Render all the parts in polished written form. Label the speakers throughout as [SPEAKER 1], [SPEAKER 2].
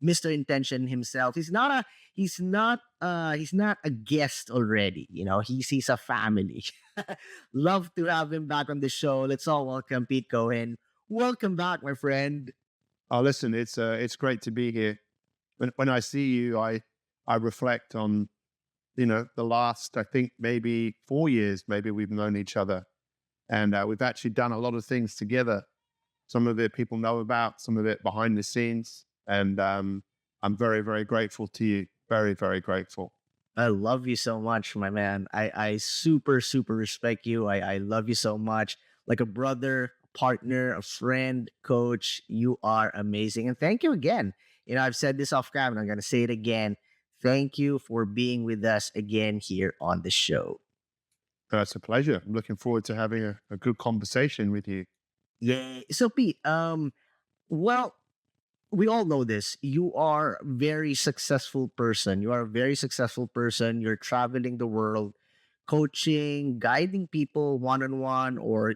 [SPEAKER 1] Mr. Intention himself. He's not a guest already. He's a family. Love to have him back on the show. Let's all welcome Pete Cohen. Welcome back, my friend.
[SPEAKER 2] Oh, listen, it's great to be here. When I see you, I reflect on, the last, I think maybe 4 years, maybe we've known each other, and we've actually done a lot of things together. Some of it people know about, some of it behind the scenes, and I'm very, very grateful to you. Very, very grateful.
[SPEAKER 1] I love you so much, my man. I super, super respect you. I love you so much. Like a brother, a partner, a friend, coach, you are amazing. And thank you again. I've said this off camera. I'm going to say it again. Thank you for being with us again here on the show.
[SPEAKER 2] It's a pleasure. I'm looking forward to having a good conversation with you.
[SPEAKER 1] Yay. So, Pete, well, we all know this. You are a very successful person. You are a very successful person. You're traveling the world, coaching, guiding people one on one, or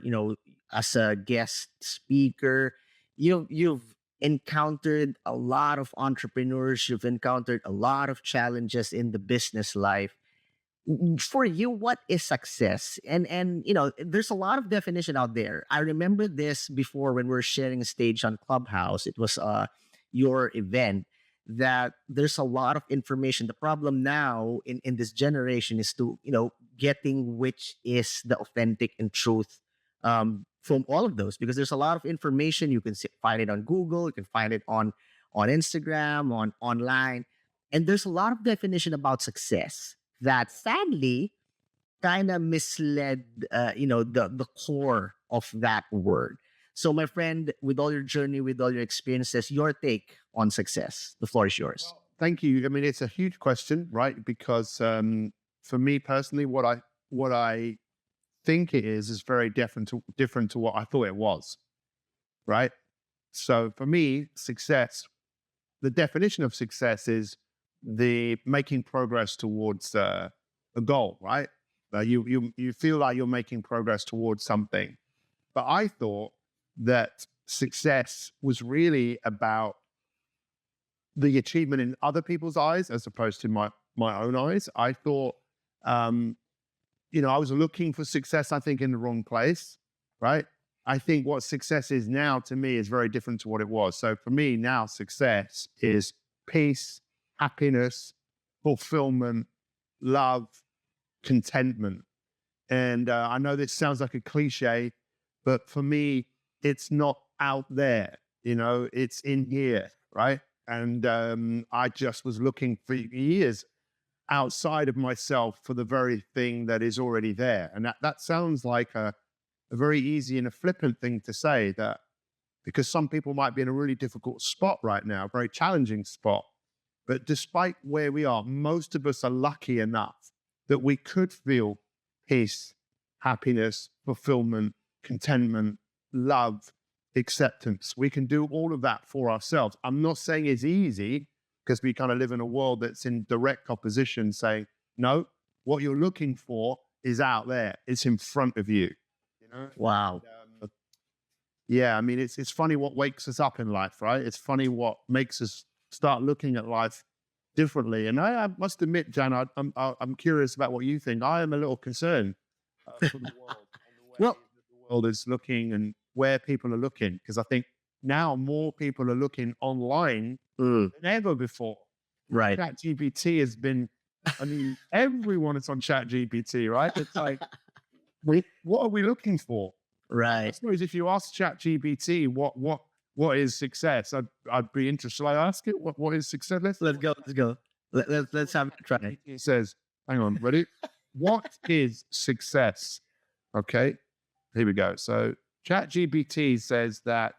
[SPEAKER 1] as a guest speaker. You've encountered a lot of entrepreneurs. You've encountered a lot of challenges in the business life. For you, what is success? And there's a lot of definition out there. I remember this before when we were sharing a stage on Clubhouse. It was your event, that there's a lot of information. The problem now in this generation is to getting which is the authentic and truth from all of those, because there's a lot of information. You can find it on Google, you can find it on Instagram, on online, and there's a lot of definition about success that sadly kind of misled the core of that word. So, my friend, with all your journey, with all your experiences, your take on success. The floor is yours.
[SPEAKER 2] Well, thank you. I mean, it's a huge question, right? Because for me personally, what I think it is very different to what I thought it was, right? So for me, success, the definition of success is the making progress towards a goal, right? You feel like you're making progress towards something. But I thought that success was really about the achievement in other people's eyes as opposed to my own eyes. I thought, I was looking for success, I think, in the wrong place, right? I think what success is now to me is very different to what it was. So for me now, success is peace, happiness, fulfillment, love, contentment. And I know this sounds like a cliche, but for me, it's not out there, it's in here, right? And I just was looking for years outside of myself for the very thing that is already there. And that sounds like a very easy and a flippant thing to say, that because some people might be in a really difficult spot right now, a very challenging spot. But despite where we are, most of us are lucky enough that we could feel peace, happiness, fulfillment, contentment, love, acceptance. We can do all of that for ourselves. I'm not saying it's easy, because we kind of live in a world that's in direct opposition, saying, no, what you're looking for is out there. It's in front of you.
[SPEAKER 1] Wow.
[SPEAKER 2] And, yeah, I mean, it's funny what wakes us up in life, right? It's funny what makes us start looking at life differently. And I must admit, Jan, I'm curious about what you think. I am a little concerned for the world and the way
[SPEAKER 1] Well,
[SPEAKER 2] the world is looking and where people are looking, because I think now more people are looking online than ever before.
[SPEAKER 1] right.
[SPEAKER 2] ChatGPT has been, I mean, everyone is on ChatGPT, right? It's like, what are we looking for? I
[SPEAKER 1] Right.
[SPEAKER 2] suppose if you ask ChatGPT what is success, I'd be interested. Shall I ask it? What is success?
[SPEAKER 1] Let's go. Let's go. Let's have a try.
[SPEAKER 2] It says, hang on, ready? What is success? Okay, here we go. So ChatGPT says that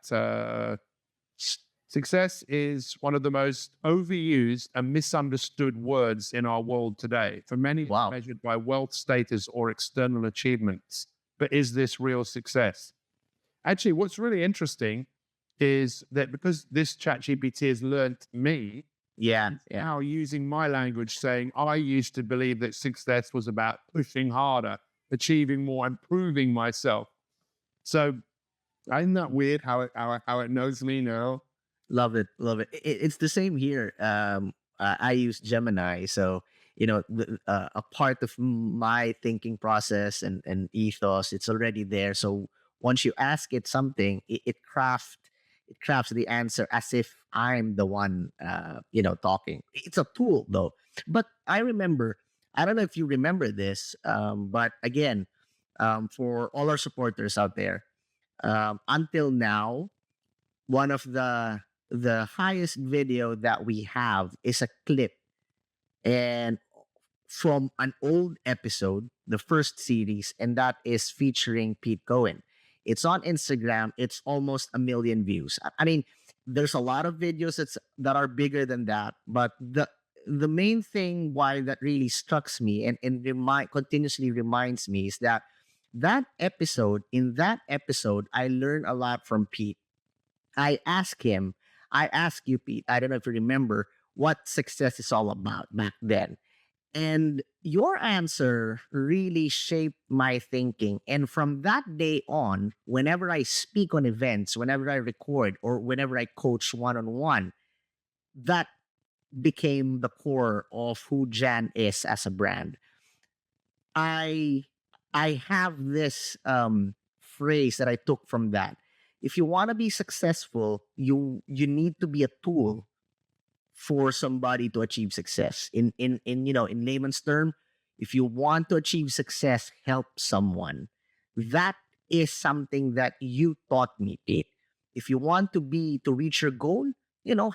[SPEAKER 2] success is one of the most overused and misunderstood words in our world today. For many,
[SPEAKER 1] Wow.
[SPEAKER 2] it's measured by wealth, status, or external achievements. But is this real success? Actually, what's really interesting is that because this ChatGPT has learned me,
[SPEAKER 1] Yeah.
[SPEAKER 2] it's
[SPEAKER 1] Yeah.
[SPEAKER 2] now using my language, saying I used to believe that success was about pushing harder, achieving more, improving myself. So isn't that weird how it knows me now?
[SPEAKER 1] Love it, love it. It's the same here. I use Gemini, so a part of my thinking process and ethos, it's already there. So once you ask it something, it crafts the answer as if I'm the one, talking. It's a tool though. But I remember, I don't know if you remember this, but again, for all our supporters out there, until now, one of the highest video that we have is a clip and from an old episode, the first series, and that is featuring Pete Cohen. It's on Instagram. It's almost a million views. I mean, there's a lot of videos that are bigger than that, but the main thing why that really strikes me and continuously reminds me is that in that episode, I learned a lot from Pete. I asked him, I asked you, Pete, I don't know if you remember what success is all about back then. And your answer really shaped my thinking. And from that day on, whenever I speak on events, whenever I record, or whenever I coach one on one, that became the core of who Jan is as a brand. I I have this phrase that I took from that. If you want to be successful, you need to be a tool for somebody to achieve success. In layman's term, if you want to achieve success, help someone. That is something that you taught me, Pete. If you want to reach your goal,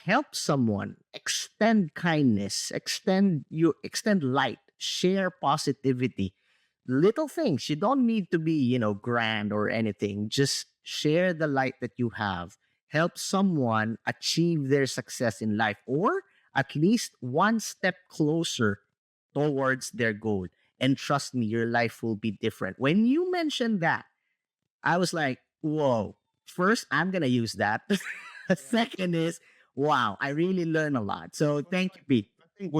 [SPEAKER 1] help someone, extend kindness, extend light, share positivity, little things. You don't need to be, grand or anything. Just share the light that you have. Help someone achieve their success in life, or at least one step closer towards their goal. And trust me, your life will be different. When you mentioned that, I was like, whoa. First, I'm going to use that. Second is, wow, I really learned a lot. So thank you, Pete.
[SPEAKER 2] I think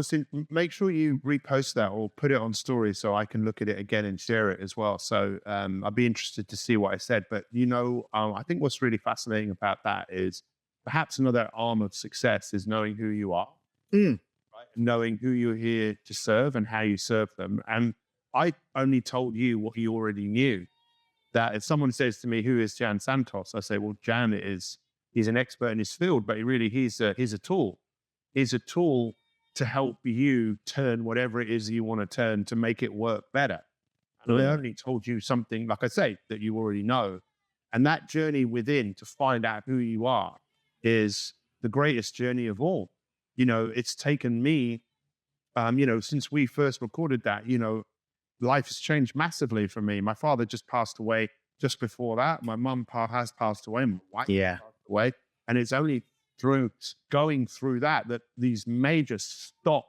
[SPEAKER 2] make sure you repost that or put it on story so I can look at it again and share it as well. So I'd be interested to see what I said. But I think what's really fascinating about that is perhaps another arm of success is knowing who you are,
[SPEAKER 1] Mm,
[SPEAKER 2] right? Knowing who you're here to serve and how you serve them. And I only told you what you already knew. That if someone says to me, "Who is Jan Santos?" I say, "Well, he's an expert in his field, but he's a tool. He's a tool to help you turn whatever it is you want to turn to make it work better." And I
[SPEAKER 1] mm,
[SPEAKER 2] only told you something, like I say, that you already know. And that journey within to find out who you are is the greatest journey of all. It's taken me, since we first recorded that, life has changed massively for me. My father just passed away just before that. My has passed away. My wife
[SPEAKER 1] yeah,
[SPEAKER 2] passed away. And it's only through going through that these major stop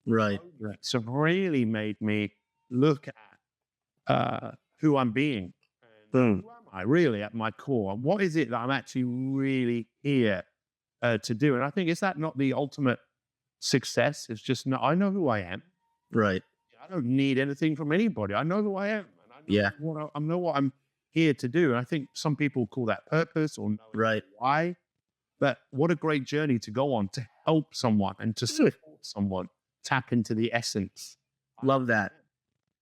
[SPEAKER 1] right, right.
[SPEAKER 2] have really made me look at who I'm being. And
[SPEAKER 1] Mm,
[SPEAKER 2] who am I really at my core? And what is it that I'm actually really here to do? And I think, is that not the ultimate success? It's just, I know who I am.
[SPEAKER 1] right,
[SPEAKER 2] I don't need anything from anybody. I know who I am, and
[SPEAKER 1] yeah,
[SPEAKER 2] I know what I'm here to do. And I think some people call that purpose or knowing
[SPEAKER 1] right.
[SPEAKER 2] why. But what a great journey to go on to help someone and to
[SPEAKER 1] Mm,
[SPEAKER 2] support someone tap into the essence.
[SPEAKER 1] love that.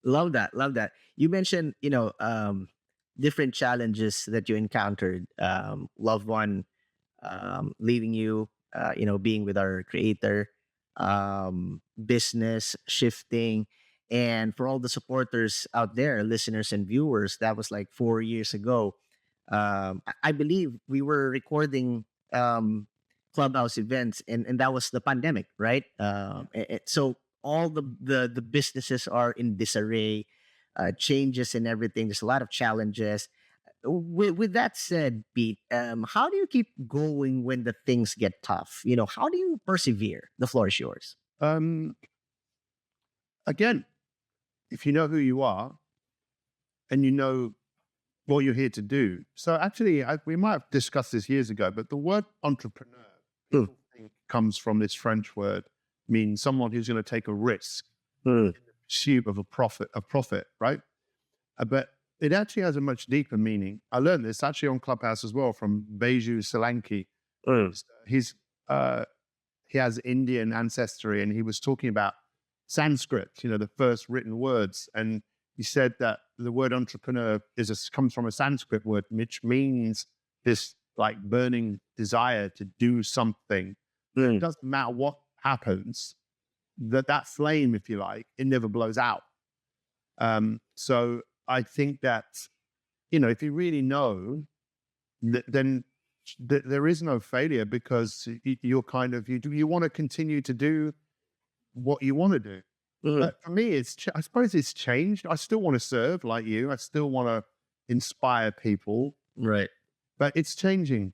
[SPEAKER 1] Love that. Love that. You mentioned, different challenges that you encountered. Loved one leaving you, being with our creator, business shifting. And for all the supporters out there, listeners and viewers, that was like 4 years ago. I believe we were recording clubhouse events, and that was the pandemic, right? So all the businesses are in disarray, changes and everything. There's a lot of challenges. With that said, Pete, how do you keep going when the things get tough? How do you persevere? The floor is yours.
[SPEAKER 2] Um, Again, if you know who you are and you know what you're here to do. So actually, we might have discussed this years ago, but the word entrepreneur
[SPEAKER 1] Hmm,
[SPEAKER 2] people think comes from this French word, means someone who's going to take a risk
[SPEAKER 1] hmm,
[SPEAKER 2] pursuit of a profit, right? But it actually has a much deeper meaning. I learned this actually on Clubhouse as well from Beju Solanki,
[SPEAKER 1] Mm.
[SPEAKER 2] He's he has Indian ancestry, and he was talking about Sanskrit, the first written words. And he said that the word entrepreneur comes from a Sanskrit word, which means this like burning desire to do something. It
[SPEAKER 1] Mm.
[SPEAKER 2] doesn't matter what happens, that flame, if you like, it never blows out. So I think that, if you really know, then there is no failure, because you're kind of, you want to continue to do what you want to do.
[SPEAKER 1] Mm.
[SPEAKER 2] But for me, I suppose it's changed. I still want to serve like you. I still want to inspire people,
[SPEAKER 1] Right.
[SPEAKER 2] but it's changing.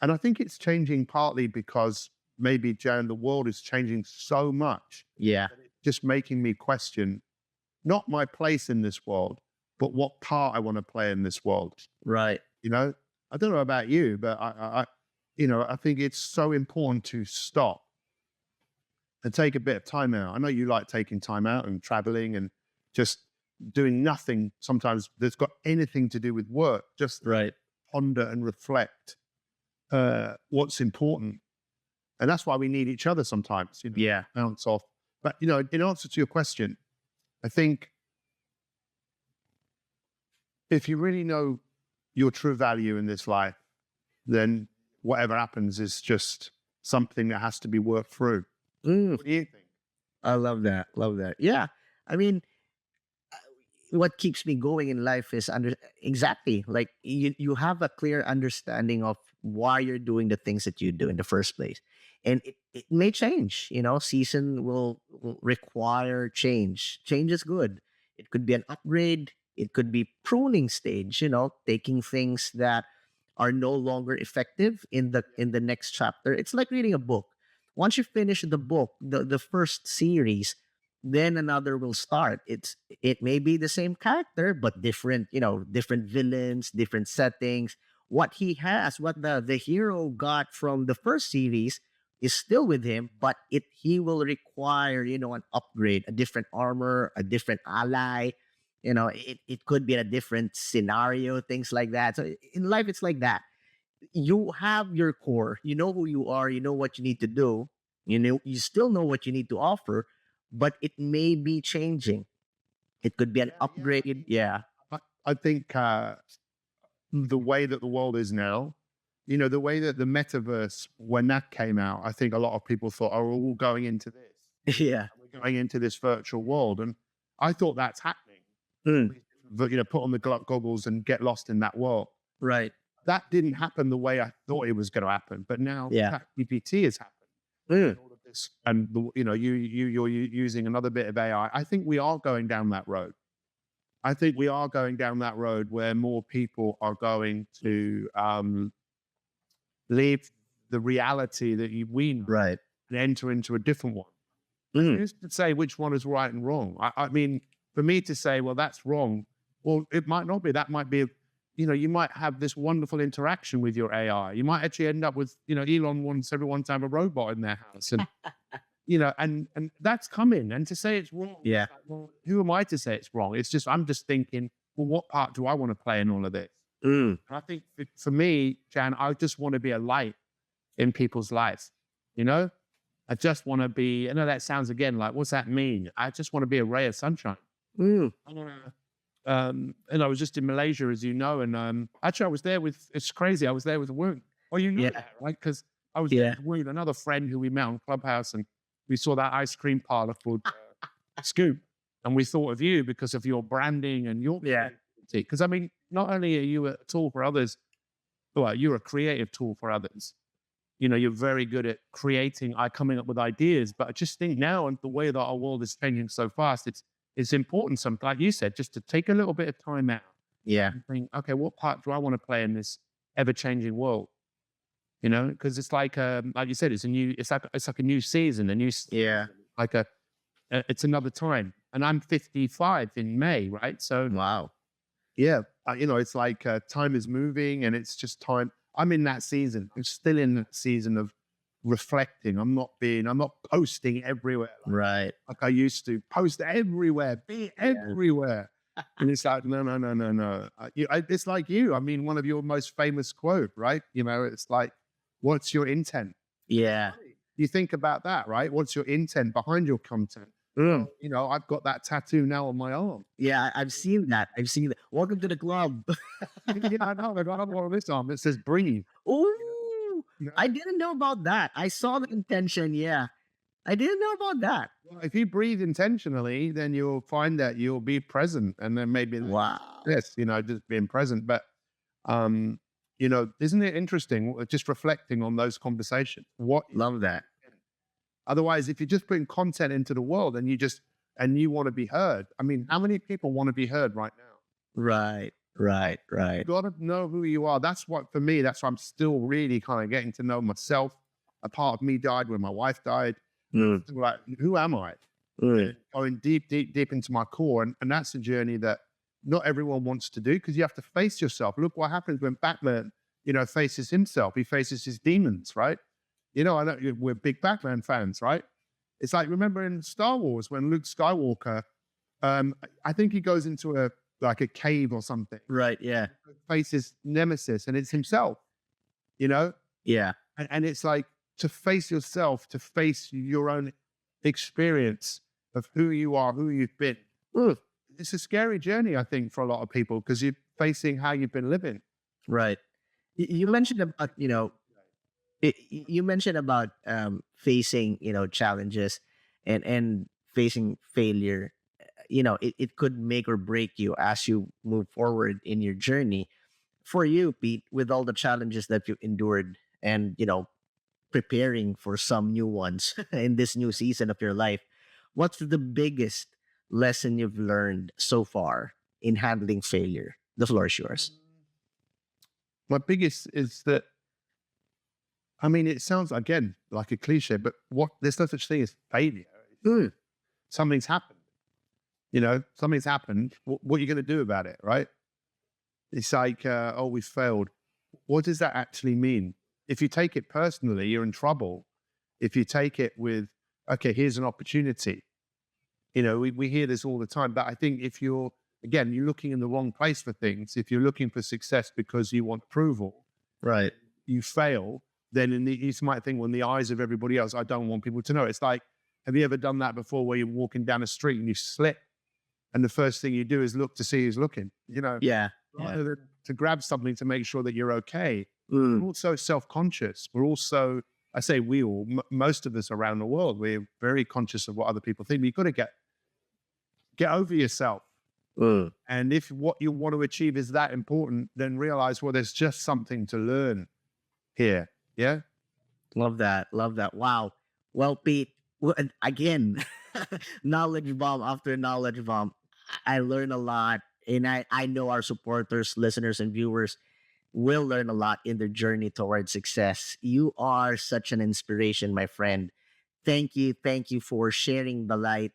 [SPEAKER 2] And I think it's changing partly because maybe, Jan, the world is changing so much,
[SPEAKER 1] Yeah.
[SPEAKER 2] that it's just making me question not my place in this world, but what part I want to play in this world.
[SPEAKER 1] Right.
[SPEAKER 2] I don't know about you, but I think it's so important to stop and take a bit of time out. I know you like taking time out and traveling and just doing nothing sometimes that's got anything to do with work, just
[SPEAKER 1] Right.
[SPEAKER 2] ponder and reflect what's important. And that's why we need each other sometimes,
[SPEAKER 1] Yeah.
[SPEAKER 2] bounce off. But, in answer to your question, I think if you really know your true value in this life, then whatever happens is just something that has to be worked through.
[SPEAKER 1] Mm.
[SPEAKER 2] What do you think?
[SPEAKER 1] I love that. Love that. Yeah. I mean, what keeps me going in life is exactly like you have a clear understanding of why you're doing the things that you do in the first place. And it may change, season will require change. Change is good. It could be an upgrade, it could be pruning stage, taking things that are no longer effective in the next chapter. It's like reading a book. Once you finish the book, the first series, then another will start. It may be the same character but different, different villains, different settings. What the hero got from the first series is still with him, but he will require, an upgrade, a different armor, a different ally. It could be a different scenario, things like that. So in life it's like that. You have your core, you know who you are, you know what you need to do, you still know what you need to offer, but it may be changing. It could be an
[SPEAKER 2] Yeah.
[SPEAKER 1] upgrade. Yeah.
[SPEAKER 2] I think the way that the world is now, the way that the metaverse, when that came out, I think a lot of people thought, oh, we're all going into this.
[SPEAKER 1] Yeah.
[SPEAKER 2] We're going into this virtual world. And I thought that's happening.
[SPEAKER 1] Mm.
[SPEAKER 2] But, put on the goggles and get lost in that world.
[SPEAKER 1] Right.
[SPEAKER 2] That didn't happen the way I thought it was going to happen. But now
[SPEAKER 1] Yeah.
[SPEAKER 2] ChatGPT has happened.
[SPEAKER 1] Mm.
[SPEAKER 2] All of this, and you're using another bit of AI. I think we are going down that road. I think we are going down that road where more people are going to leave the reality that we know
[SPEAKER 1] Right.
[SPEAKER 2] and enter into a different one.
[SPEAKER 1] Mm.
[SPEAKER 2] Who's to say which one is right and wrong? I mean, for me to say, well, that's wrong, well, it might not be. That might be, you might have this wonderful interaction with your AI. You might actually end up with, Elon wants everyone to have a robot in their house. And, and that's coming. And to say it's wrong,
[SPEAKER 1] Yeah.
[SPEAKER 2] it's like, well, who am I to say it's wrong? It's just, I'm just thinking, well, what part do I want to play in all of this?
[SPEAKER 1] Mm.
[SPEAKER 2] And I think for me, Jan, I just want to be a light in people's lives. I just want to be, I know that sounds again like, what's that mean? I just want to be a ray of sunshine.
[SPEAKER 1] Mm.
[SPEAKER 2] I want to, and I was just in Malaysia, as you know, and actually I was there it's crazy. I was there with Woon. Well, you know
[SPEAKER 1] Yeah.
[SPEAKER 2] that, right? Because I was
[SPEAKER 1] Yeah.
[SPEAKER 2] there with Woon, another friend who we met on Clubhouse, and we saw that ice cream parlor called Scoop. And we thought of you because of your branding and your
[SPEAKER 1] Yeah.
[SPEAKER 2] because I mean, not only are you a tool for others, well, you're a creative tool for others. You're very good at coming up with ideas. But I just think now, and the way that our world is changing so fast, it's important, something like you said, just to take a little bit of time out
[SPEAKER 1] Yeah.
[SPEAKER 2] and think, okay, what part do I want to play in this ever-changing world? Because it's like you said, it's like a new season,
[SPEAKER 1] Yeah.
[SPEAKER 2] like it's another time. And I'm 55 in May, right? So
[SPEAKER 1] Wow.
[SPEAKER 2] yeah, it's like time is moving, and it's just time. I'm in that season. I'm still in that season of reflecting. I'm not posting everywhere
[SPEAKER 1] Right.
[SPEAKER 2] like I used to. Post everywhere, be everywhere. And it's like, no. It's like you. I mean, one of your most famous quote, right? It's like, What's your intent?
[SPEAKER 1] Yeah.
[SPEAKER 2] You think about that, right? What's your intent behind your content?
[SPEAKER 1] Mm.
[SPEAKER 2] Well, I've got that tattoo now on my arm.
[SPEAKER 1] Yeah, I've seen that. I've seen that. Welcome to the club.
[SPEAKER 2] Yeah, I know. I got another one on this arm. It says breathe.
[SPEAKER 1] Ooh,
[SPEAKER 2] You know?
[SPEAKER 1] I didn't know about that. I saw the intention. Yeah, I didn't know about that.
[SPEAKER 2] Well, if you breathe intentionally, then you'll find that you'll be present, and then maybe
[SPEAKER 1] Wow,
[SPEAKER 2] this, just being present. But um, isn't it interesting? Just reflecting on those conversations. What
[SPEAKER 1] love that.
[SPEAKER 2] Otherwise, if you're just putting content into the world and you want to be heard, I mean, how many people want to be heard right now?
[SPEAKER 1] Right, right,
[SPEAKER 2] You
[SPEAKER 1] right.
[SPEAKER 2] got to know who you are. That's what, for me, that's why I'm still really kind of getting to know myself. A part of me died when my wife died.
[SPEAKER 1] Mm,
[SPEAKER 2] Still like, who am I?
[SPEAKER 1] mm.
[SPEAKER 2] Going deep, deep, deep into my core. And that's a journey that not everyone wants to do because you have to face yourself. Look what happens when Batman, faces himself. He faces his demons, right? I know we're big Batman fans, right? It's like, remember in Star Wars when Luke Skywalker, I think he goes into a cave or something,
[SPEAKER 1] Right. Yeah.
[SPEAKER 2] faces Nemesis, and it's himself, you know?
[SPEAKER 1] Yeah.
[SPEAKER 2] And it's like to face yourself, to face your own experience of who you are, who you've been.
[SPEAKER 1] Mm,
[SPEAKER 2] It's a scary journey, I think, for a lot of people because you're facing how you've been living.
[SPEAKER 1] right. You mentioned about you mentioned about facing challenges and facing failure. It could make or break you as you move forward in your journey. For you, Pete, with all the challenges that you endured and preparing for some new ones in this new season of your life, what's the biggest lesson you've learned so far in handling failure? The floor is yours.
[SPEAKER 2] My biggest is that, I mean, it sounds again like a cliche, but there's no such thing as failure.
[SPEAKER 1] Mm,
[SPEAKER 2] Something's happened. Something's happened. What are you going to do about it, right? It's like, oh, we failed. What does that actually mean? If you take it personally, you're in trouble. If you take it with, okay, here's an opportunity. We hear this all the time, but I think if you're looking in the wrong place for things, if you're looking for success because you want approval,
[SPEAKER 1] right.
[SPEAKER 2] you fail, then you might think, well, in the eyes of everybody else, I don't want people to know. It's like, have you ever done that before where you're walking down a street and you slip and the first thing you do is look to see who's looking,
[SPEAKER 1] Yeah. Yeah.
[SPEAKER 2] rather than to grab something to make sure that you're okay.
[SPEAKER 1] Mm,
[SPEAKER 2] We're also self-conscious. We're also, I say we all, most of us around the world, we're very conscious of what other people think. But you've got to get over yourself.
[SPEAKER 1] mm.
[SPEAKER 2] And if what you want to achieve is that important, then realize, well, there's just something to learn here. Yeah.
[SPEAKER 1] Love that. Love that. Wow. Well, Pete, and again, knowledge bomb after knowledge bomb. I learned a lot. And I know our supporters, listeners, and viewers will learn a lot in their journey towards success. You are such an inspiration, my friend. Thank you. Thank you for sharing the light